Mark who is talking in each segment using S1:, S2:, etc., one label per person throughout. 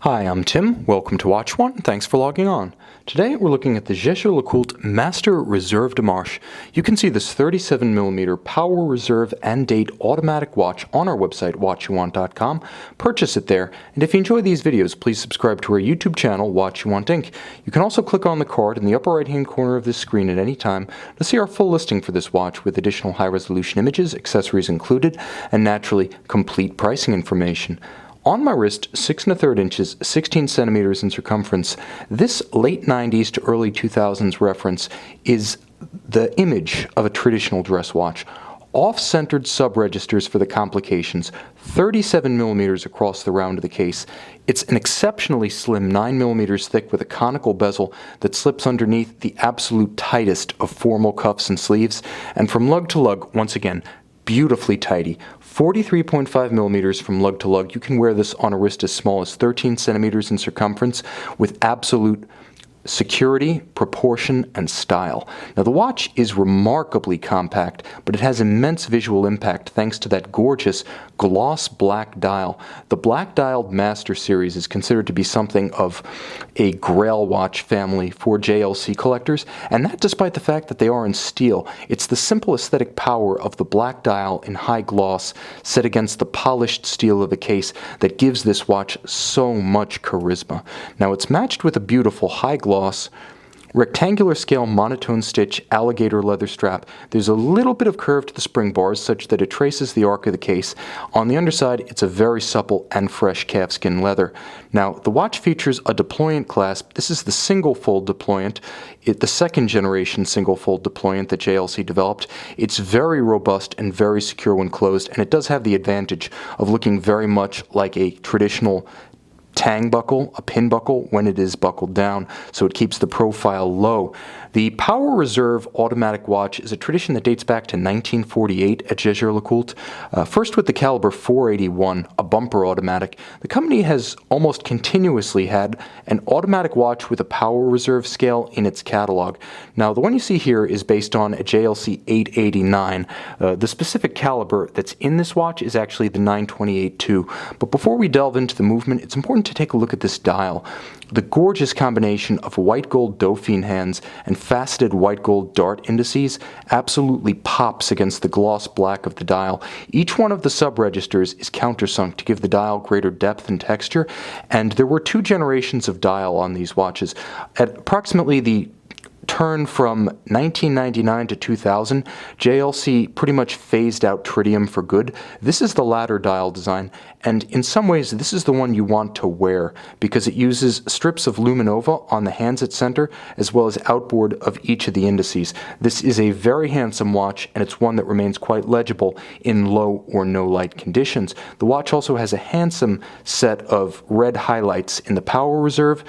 S1: Hi, I'm Tim. Welcome to Watch One. Thanks for logging on. Today we're looking at the Jaeger-LeCoultre Master Reserve de Marche. You can see this 37mm power reserve and date automatic watch on our website, watchyouwant.com. Purchase it there, and if you enjoy these videos, please subscribe to our YouTube channel, Watch You Want Inc. You can also click on the card in the upper right-hand corner of this screen at any time to see our full listing for this watch with additional high-resolution images, accessories included, and naturally, complete pricing information. On my wrist, 6 1/3 inches, 16 centimeters in circumference, this late 90s to early 2000s reference is the image of a traditional dress watch. Off-centered sub-registers for the complications, 37mm across the round of the case. It's an exceptionally slim 9mm thick with a conical bezel that slips underneath the absolute tightest of formal cuffs and sleeves, and from lug to lug, once again, beautifully tidy. 43.5mm from lug to lug. You can wear this on a wrist as small as 13 centimeters in circumference with absolute security, proportion, and style. Now the watch is remarkably compact, but it has immense visual impact thanks to that gorgeous gloss black dial. The black dialed Master series is considered to be something of a grail watch family for JLC collectors, and that despite the fact that they are in steel. It's the simple aesthetic power of the black dial in high gloss set against the polished steel of the case that gives this watch so much charisma. Now it's matched with a beautiful high gloss rectangular scale monotone stitch alligator leather strap. There's a little bit of curve to the spring bars such that it traces the arc of the case. On the underside, it's a very supple and fresh calfskin leather. Now, the watch features a deployant clasp. This is the single fold deployant, the second generation single fold deployant that JLC developed. It's very robust and very secure when closed, and it does have the advantage of looking very much like a traditional tang buckle, a pin buckle, when it is buckled down, so it keeps the profile low. The Power Reserve automatic watch is a tradition that dates back to 1948 at Jaeger-LeCoultre. First with the caliber 481, a bumper automatic. The company has almost continuously had an automatic watch with a Power Reserve scale in its catalog. Now, the one you see here is based on a JLC 889. The specific caliber that's in this watch is actually the 928-2. But before we delve into the movement, it's important to take a look at this dial. The gorgeous combination of white gold Dauphine hands and faceted white gold dart indices absolutely pops against the gloss black of the dial. Each one of the sub-registers is countersunk to give the dial greater depth and texture, and there were 2 generations of dial on these watches. At approximately the turn from 1999 to 2000, JLC pretty much phased out tritium for good. This is the latter dial design, and in some ways this is the one you want to wear because it uses strips of luminova on the hands at center as well as outboard of each of the indices. This is a very handsome watch, and it's one that remains quite legible in low or no light conditions. The watch also has a handsome set of red highlights in the Power Reserve,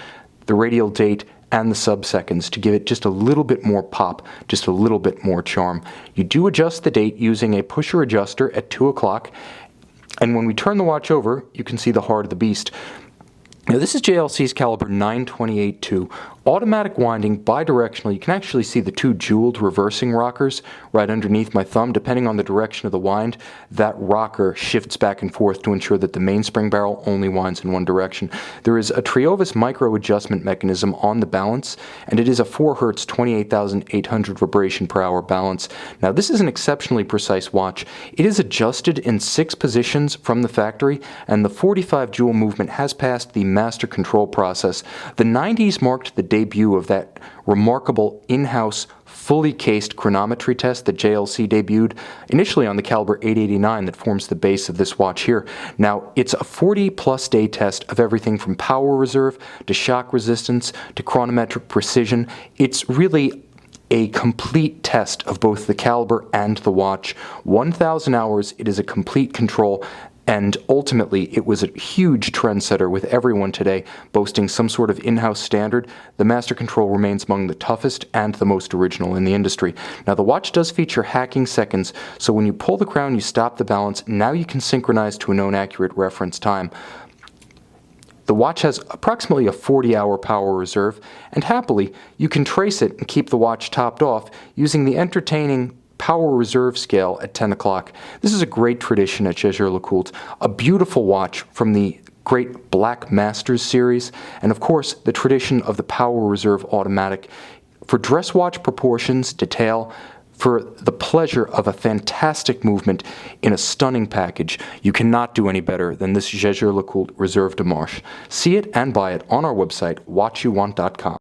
S1: the radial date, and the sub-seconds to give it just a little bit more pop, just a little bit more charm. You do adjust the date using a pusher adjuster at 2 o'clock, and when we turn the watch over, you can see the heart of the beast. Now this is JLC's caliber 928-2. Automatic winding, bidirectional. You can actually see the 2 jeweled reversing rockers right underneath my thumb. Depending on the direction of the wind, that rocker shifts back and forth to ensure that the mainspring barrel only winds in one direction. There is a Triovis micro adjustment mechanism on the balance, and it is a 4 Hz 28,800 vibration per hour balance. Now this is an exceptionally precise watch. It is adjusted in 6 positions from the factory, and the 45 jewel movement has passed the master control process. The 90s marked the debut of that remarkable in-house fully cased chronometry test that JLC debuted initially on the caliber 889 that forms the base of this watch here. Now, it's a 40-plus day test of everything from power reserve to shock resistance to chronometric precision. It's really a complete test of both the caliber and the watch. 1,000 hours, it is a complete control. And ultimately, it was a huge trendsetter with everyone today boasting some sort of in-house standard. The Master Control remains among the toughest and the most original in the industry. Now, the watch does feature hacking seconds, so when you pull the crown, you stop the balance. Now you can synchronize to a known accurate reference time. The watch has approximately a 40-hour power reserve, and happily, you can trace it and keep the watch topped off using the entertaining Power Reserve scale at 10 o'clock. This is a great tradition at Jaeger-LeCoultre, a beautiful watch from the great Black Masters series, and of course the tradition of the Power Reserve Automatic for dress watch proportions, detail, for the pleasure of a fantastic movement in a stunning package. You cannot do any better than this Jaeger-LeCoultre Reserve de Marche. See it and buy it on our website, watchyouwant.com.